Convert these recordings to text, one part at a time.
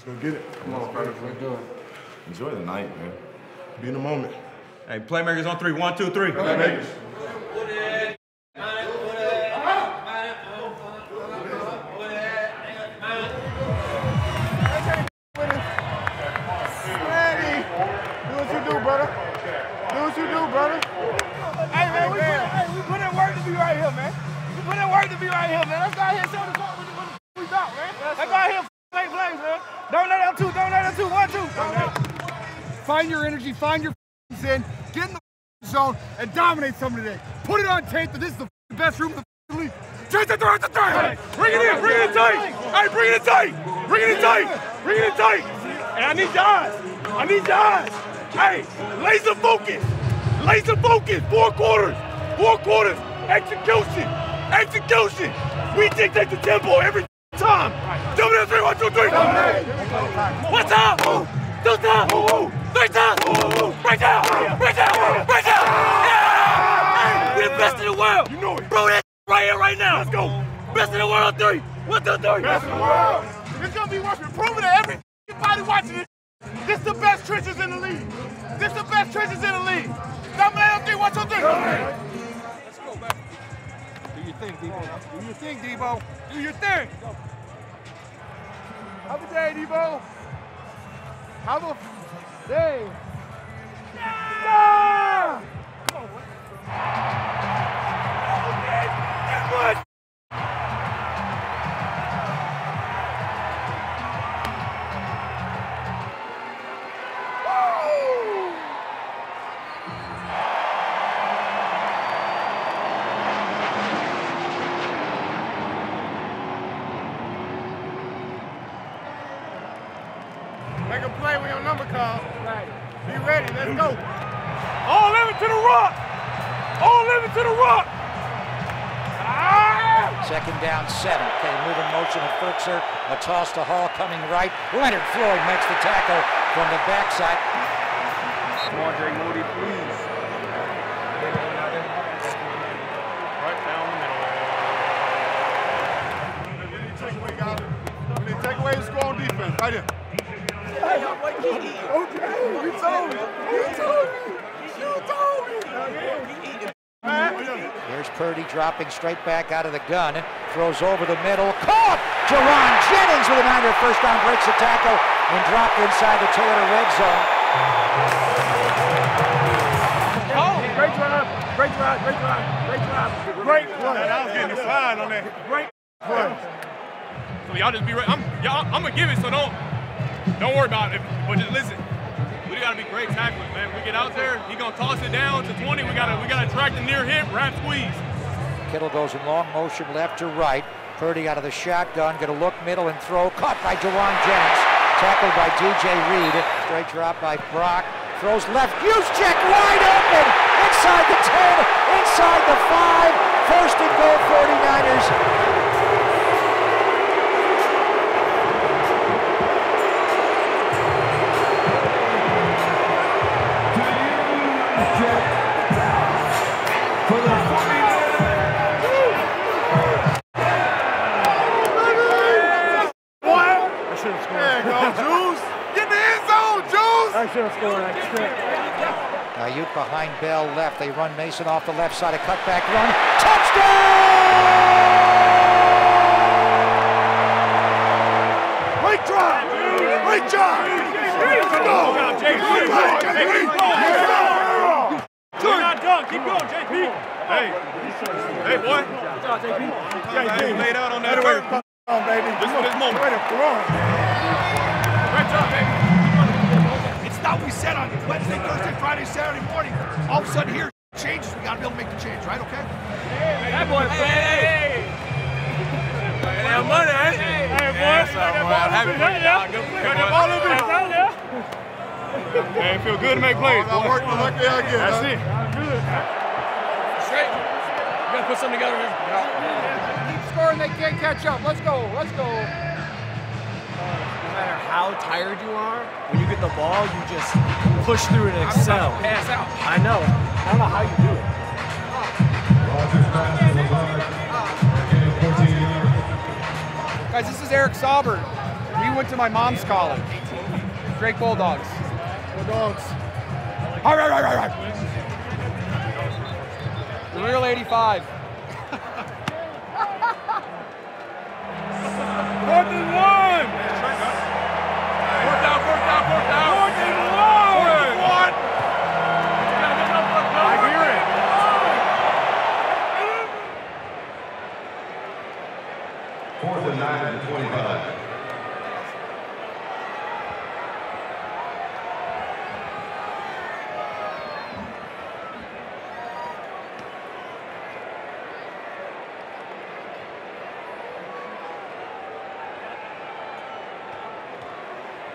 Let's go get it. Come on, brother. Let's do it. Enjoy the night, man. Be in the moment. Hey, playmakers on 3. 1, 2, 3. Playmakers. We put in work to be right here, man. We put in work to be right here, man. Let's go out here and show the what we about, man. Let's go out here and play plays, man. Don't let them two. 1, 2. Find your energy, find your in, get in the zone, and dominate somebody today. Put it on tape that this is the best room in the league. Chase the throw at the three. Bring it in tight. Hey, bring it in tight. Bring it in tight. And I need your eyes. Hey, laser focus. 4 quarters. Execution. We dictate the tempo every time. Double that 3, 1, 2, 3. One time. 2 times. 3 times. Break down. Yeah! We're the best in the world. You know it. Bro, that right here, right now. Let's go. Best in the world on 3. 1, 2, 3. Best in the world. It's gonna be worth proving to everybody watching it. This is the best trenches in the league. Double that 3, 1, 2, 3. Let's go, man. Do your thing, Debo. Do your thing. Have a day, Debo. Have a day. Yeah! Come on, boy. Get Make a play with your number call. Right. Be ready, let's go. All living to the rock. Ah! 2nd down, 7. Okay, moving motion of Ferkser. A toss to Hall coming right. Leonard Floyd makes the tackle from the backside. Come on, Jay Moody, please. Right down the middle. We need to take away the score on defense. Right here. You told me. Here's Purdy dropping straight back out of the gun. Throws over the middle. Caught! Jerron Jennings with a Niner first down, breaks the tackle and dropped inside the Toyota red zone. Oh, great drive. Great play. Man, I was getting a fine on that. Great play. So y'all just be ready. I'm gonna give it, so don't worry about it. But just listen. We gotta be great tacklers, man. We get out there, he gonna toss it down to 20. We gotta track the near hip, wrap squeeze. Kittle goes in long motion left to right. Purdy out of the shotgun, gonna look middle and throw. Caught by Jerron Jennings. Tackled by DJ Reed. Straight drop by Brock. Throws left. Juszczyk wide open. Inside the 10, inside the 5. 1st and goal 49ers. Ayuk behind Bell left. They run Mason off the left side. A cutback run. Touchdown! Great drive! Keep going, JP. Hey, boy. Good job, JP. Hey, laid out on that curve. Baby. Just for this moment. Great job, baby. It's not what we said on Wednesday, Thursday, Friday, Saturday morning. All of a sudden here changes. We got to be able to make the change, right? Okay? That boy. Hey. That money, ain't it? Hey, boy. Happy birthday, y'all. Good play. Got that ball in there. Man, feel good to make plays. I worked the lucky I get. That's it. Good. Straight. We got to put something together here. Keep scoring, they can't catch up. Let's go. No matter how tired you are, when you get the ball, you just push through and excel. Pass out. I know. I don't know how you do it. Guys, this is Eric Sauber. We went to my mom's college. Drake Bulldogs. Bulldogs. The real 85. 4th and 1. Fourth down. 4th and 1. I hear it. 4th and 9 and 25.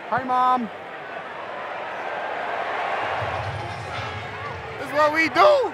Hi, Mom. This is what we do.